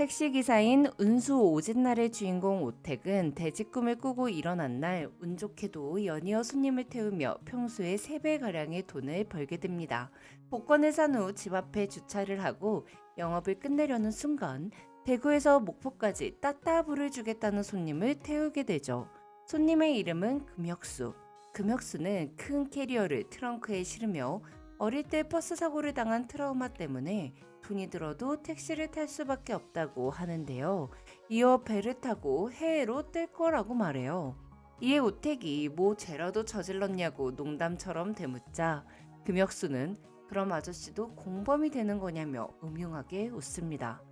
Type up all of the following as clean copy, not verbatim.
택시기사인 운수 오진날의 주인공 오택은 돼지 꿈을 꾸고 일어난 날 운 좋게도 연이어 손님을 태우며 평소에 3배가량의 돈을 벌게 됩니다. 복권을 산 후 집 앞에 주차를 하고 영업을 끝내려는 순간 대구에서 목포까지 따따블을 주겠다는 손님을 태우게 되죠. 손님의 이름은 금혁수. 금혁수는 큰 캐리어를 트렁크에 실으며 어릴 때 버스 사고를 당한 트라우마 때문에 돈이 들어도 택시를 탈 수밖에 없다고 하는데요. 이어 배를 타고 해외로 뜰 거라고 말해요. 이에 오택이 뭐 죄라도 저질렀냐고 농담처럼 되묻자 금혁수는 그럼 아저씨도 공범이 되는 거냐며 음흉하게 웃습니다.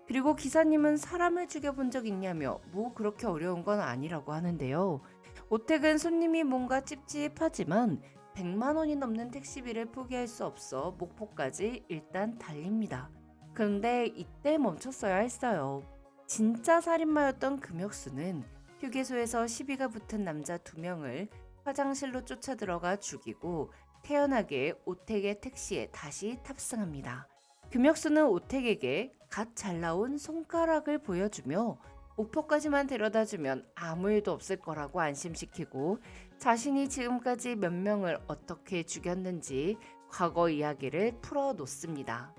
그리고 기사님은 사람을 죽여본 적 있냐며 뭐 그렇게 어려운 건 아니라고 하는데요. 오택은 손님이 뭔가 찝찝하지만 100만 원이 넘는 택시비를 포기할 수 없어 목포까지 일단 달립니다. 그런데 이때 멈췄어야 했어요. 진짜 살인마였던 금혁수는 휴게소에서 시비가 붙은 남자 2명을 화장실로 쫓아 들어가 죽이고 태연하게 오택의 택시에 다시 탑승합니다. 금혁수는 오택에게 갓 잘 나온 손가락을 보여주며 목포까지만 데려다주면 아무 일도 없을 거라고 안심시키고 자신이 지금까지 몇 명을 어떻게 죽였는지 과거 이야기를 풀어놓습니다.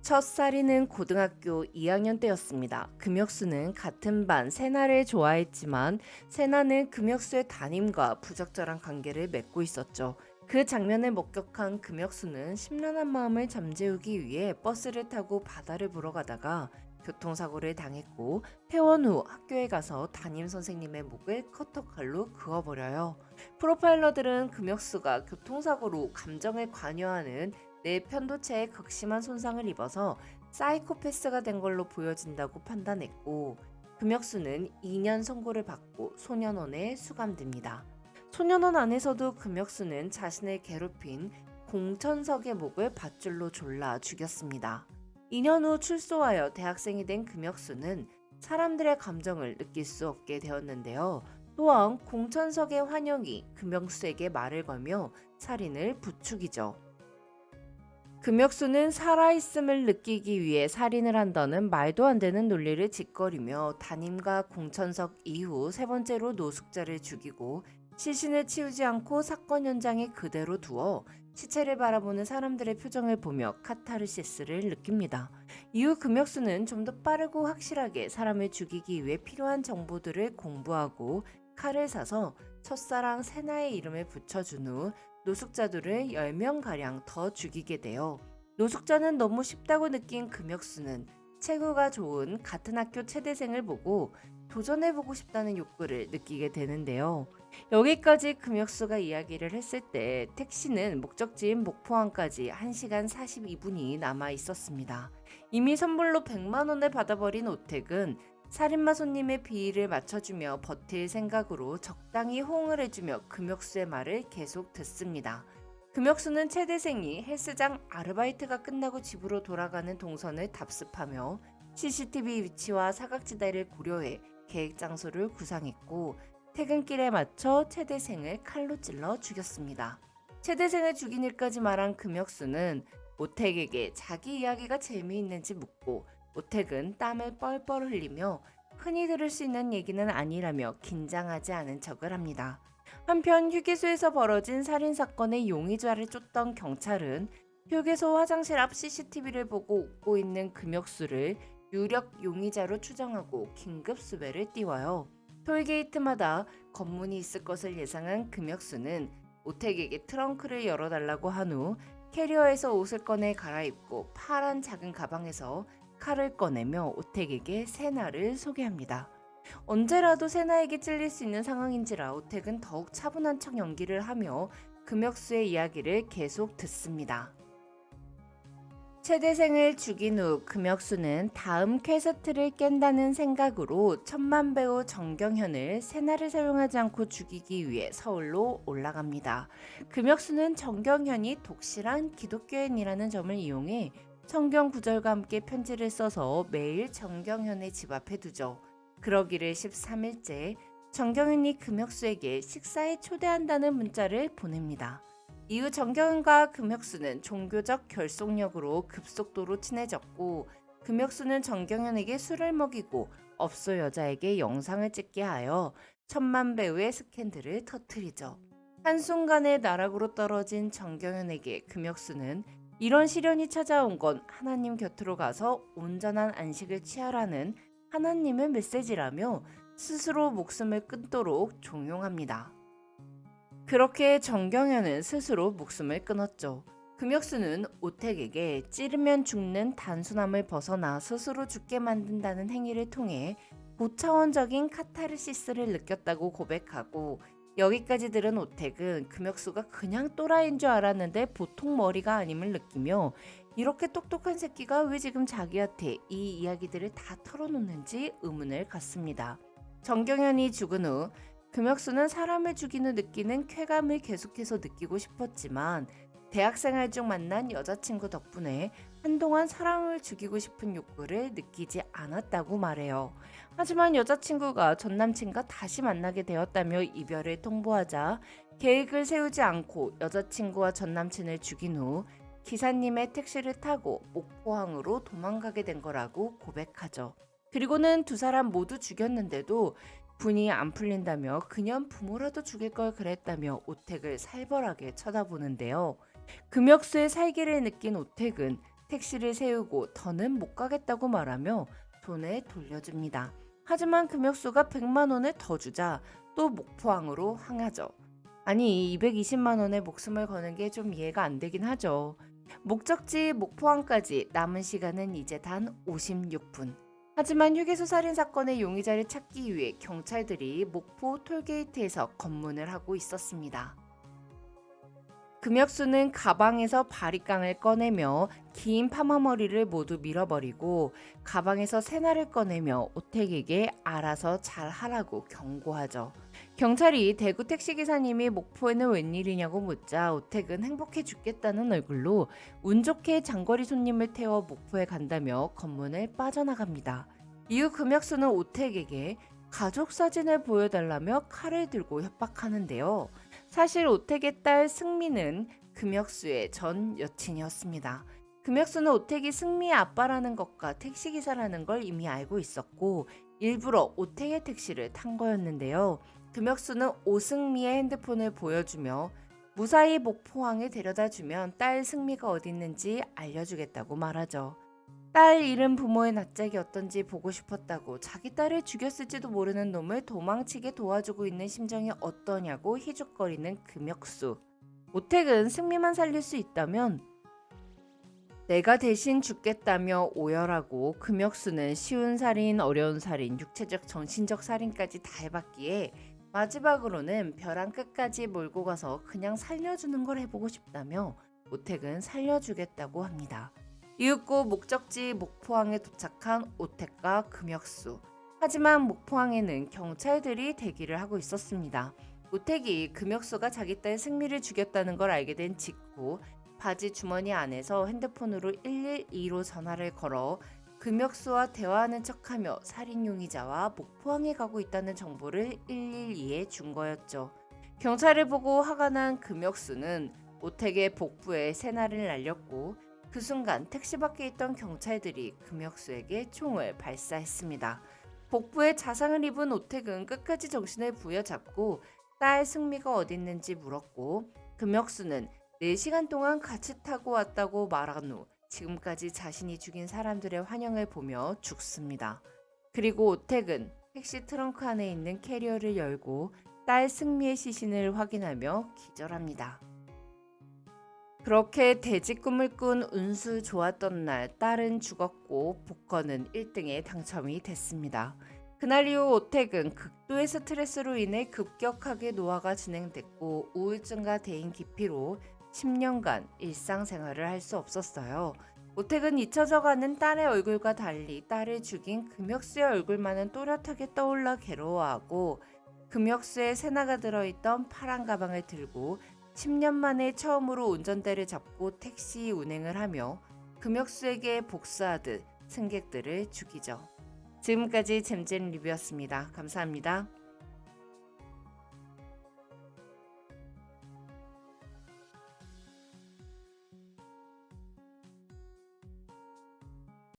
첫 살인은 고등학교 2학년 때였습니다. 금혁수는 같은 반 세나를 좋아했지만 세나는 금혁수의 담임과 부적절한 관계를 맺고 있었죠. 그 장면을 목격한 금혁수는 심란한 마음을 잠재우기 위해 버스를 타고 바다를 보러 가다가 교통사고를 당했고 퇴원 후 학교에 가서 담임 선생님의 목을 커터칼로 그어버려요. 프로파일러들은 금혁수가 교통사고로 감정에 관여하는 뇌 편도체에 극심한 손상을 입어서 사이코패스가 된 걸로 보여진다고 판단했고 금혁수는 2년 선고를 받고 소년원에 수감됩니다. 소년원 안에서도 금혁수는 자신을 괴롭힌 공천석의 목을 밧줄로 졸라 죽였습니다. 2년 후 출소하여 대학생이 된 금혁수는 사람들의 감정을 느낄 수 없게 되었는데요. 또한 공천석의 환영이 금혁수에게 말을 걸며 살인을 부추기죠. 금혁수는 살아있음을 느끼기 위해 살인을 한다는 말도 안 되는 논리를 짓거리며 담임과 공천석 이후 3번째로 노숙자를 죽이고 시신을 치우지 않고 사건 현장에 그대로 두어 시체를 바라보는 사람들의 표정을 보며 카타르시스를 느낍니다. 이후 금혁수는 좀 더 빠르고 확실하게 사람을 죽이기 위해 필요한 정보들을 공부하고 칼을 사서 첫사랑 세나의 이름을 붙여준 후 노숙자들을 10명가량 더 죽이게 돼요. 노숙자는 너무 쉽다고 느낀 금혁수는 체구가 좋은 같은 학교 최대생을 보고 도전해보고 싶다는 욕구를 느끼게 되는데요. 여기까지 금혁수가 이야기를 했을 때 택시는 목적지인 목포항까지 1시간 42분이 남아 있었습니다. 이미 선물로 100만 원을 받아버린 오택은 살인마 손님의 비위를 맞춰주며 버틸 생각으로 적당히 호응을 해주며 금혁수의 말을 계속 듣습니다. 금혁수는 최대생이 헬스장 아르바이트가 끝나고 집으로 돌아가는 동선을 답습하며 CCTV 위치와 사각지대를 고려해 계획 장소를 구상했고 퇴근길에 맞춰 최대생을 칼로 찔러 죽였습니다. 최대생을 죽인 일까지 말한 금혁수는 오택에게 자기 이야기가 재미있는지 묻고 오택은 땀을 뻘뻘 흘리며 흔히 들을 수 있는 얘기는 아니라며 긴장하지 않은 척을 합니다. 한편 휴게소에서 벌어진 살인사건의 용의자를 쫓던 경찰은 휴게소 화장실 앞 CCTV를 보고 웃고 있는 금혁수를 유력 용의자로 추정하고 긴급 수배를 띄워요. 톨게이트마다 검문이 있을 것을 예상한 금혁수는 오택에게 트렁크를 열어달라고 한 후 캐리어에서 옷을 꺼내 갈아입고 파란 작은 가방에서 칼을 꺼내며 오택에게 세나를 소개합니다. 언제라도 세나에게 찔릴 수 있는 상황인지라 오택은 더욱 차분한 척 연기를 하며 금혁수의 이야기를 계속 듣습니다. 최대생을 죽인 후 금혁수는 다음 퀘스트를 깬다는 생각으로 천만배우 정경현을 세나를 사용하지 않고 죽이기 위해 서울로 올라갑니다. 금혁수는 정경현이 독실한 기독교인이라는 점을 이용해 성경 구절과 함께 편지를 써서 매일 정경현의 집 앞에 두죠. 그러기를 13일째 정경현이 금혁수에게 식사에 초대한다는 문자를 보냅니다. 이후 정경현과 금혁수는 종교적 결속력으로 급속도로 친해졌고 금혁수는 정경현에게 술을 먹이고 업소 여자에게 영상을 찍게 하여 천만 배우의 스캔들을 터뜨리죠. 한순간에 나락으로 떨어진 정경현에게 금혁수는 이런 시련이 찾아온 건 하나님 곁으로 가서 온전한 안식을 취하라는 하나님의 메시지라며 스스로 목숨을 끊도록 종용합니다. 그렇게 정경현은 스스로 목숨을 끊었죠. 금혁수는 오택에게 찌르면 죽는 단순함을 벗어나 스스로 죽게 만든다는 행위를 통해 고차원적인 카타르시스를 느꼈다고 고백하고, 여기까지 들은 오택은 금혁수가 그냥 또라이인 줄 알았는데 보통 머리가 아님을 느끼며 이렇게 똑똑한 새끼가 왜 지금 자기한테 이 이야기들을 다 털어놓는지 의문을 갖습니다. 정경현이 죽은 후 금혁수는 사람을 죽인 후 느끼는 쾌감을 계속해서 느끼고 싶었지만 대학생활 중 만난 여자친구 덕분에 한동안 사람을 죽이고 싶은 욕구를 느끼지 않았다고 말해요. 하지만 여자친구가 전남친과 다시 만나게 되었다며 이별을 통보하자 계획을 세우지 않고 여자친구와 전남친을 죽인 후 기사님의 택시를 타고 목포항으로 도망가게 된 거라고 고백하죠. 그리고는 두 사람 모두 죽였는데도 분이 안 풀린다며 그냥 부모라도 죽일 걸 그랬다며 오택을 살벌하게 쳐다보는데요. 금혁수의 살기를 느낀 오택은 택시를 세우고 더는 못 가겠다고 말하며 돈을 돌려줍니다. 하지만 금혁수가 100만 원을 더 주자 또 목포항으로 향하죠. 아니 220만 원에 목숨을 거는 게 좀 이해가 안 되긴 하죠. 목적지 목포항까지 남은 시간은 이제 단 56분. 하지만 휴게소 살인 사건의 용의자를 찾기 위해 경찰들이 목포 톨게이트에서 검문을 하고 있었습니다. 금혁수는 가방에서 바리깡을 꺼내며 긴 파마머리를 모두 밀어버리고 가방에서 새날을 꺼내며 오택에게 알아서 잘하라고 경고하죠. 경찰이 대구 택시기사님이 목포에는 웬일이냐고 묻자 오택은 행복해 죽겠다는 얼굴로 운 좋게 장거리 손님을 태워 목포에 간다며 검문을 빠져나갑니다. 이후 금혁수는 오택에게 가족 사진을 보여달라며 칼을 들고 협박하는데요. 사실 오택의 딸 승미는 금혁수의 전 여친이었습니다. 금혁수는 오택이 승미의 아빠라는 것과 택시기사라는 걸 이미 알고 있었고 일부러 오택의 택시를 탄 거였는데요. 금혁수는 오승미의 핸드폰을 보여주며 무사히 목포항에 데려다주면 딸 승미가 어디 있는지 알려주겠다고 말하죠. 딸 잃은 부모의 낯짝이 어떤지 보고 싶었다고 자기 딸을 죽였을지도 모르는 놈을 도망치게 도와주고 있는 심정이 어떠냐고 희죽거리는 금혁수. 오택은 승미만 살릴 수 있다면 내가 대신 죽겠다며 오열하고 금혁수는 쉬운 살인, 어려운 살인, 육체적, 정신적 살인까지 다 해봤기에 마지막으로는 벼랑 끝까지 몰고 가서 그냥 살려주는 걸 해보고 싶다며 오택은 살려주겠다고 합니다. 이윽고 목적지 목포항에 도착한 오택과 금혁수. 하지만 목포항에는 경찰들이 대기를 하고 있었습니다. 오택이 금혁수가 자기 딸 승미를 죽였다는 걸 알게 된 직후 바지 주머니 안에서 핸드폰으로 112로 전화를 걸어 금혁수와 대화하는 척하며 살인 용의자와 목포항에 가고 있다는 정보를 112에 준 거였죠. 경찰을 보고 화가 난 금혁수는 오택의 복부에 새날을 날렸고 그 순간 택시 밖에 있던 경찰들이 금혁수에게 총을 발사했습니다. 복부에 자상을 입은 오택은 끝까지 정신을 부여잡고 딸 승미가 어디 있는지 물었고 금혁수는 4시간 동안 같이 타고 왔다고 말한 후 지금까지 자신이 죽인 사람들의 환영을 보며 죽습니다. 그리고 오택은 택시 트렁크 안에 있는 캐리어를 열고 딸 승미의 시신을 확인하며 기절합니다. 그렇게 돼지 꿈을 꾼 운수 좋았던 날 딸은 죽었고 복권은 1등에 당첨이 됐습니다. 그날 이후 오택은 극도의 스트레스로 인해 급격하게 노화가 진행됐고 우울증과 대인 기피로 10년간 일상생활을 할 수 없었어요. 오택은 잊혀져가는 딸의 얼굴과 달리 딸을 죽인 금혁수의 얼굴만은 또렷하게 떠올라 괴로워하고 금혁수의 새나가 들어있던 파란 가방을 들고 10년 만에 처음으로 운전대를 잡고 택시 운행을 하며 금혁수에게 복수하듯 승객들을 죽이죠. 지금까지 잼잼 리뷰였습니다. 감사합니다.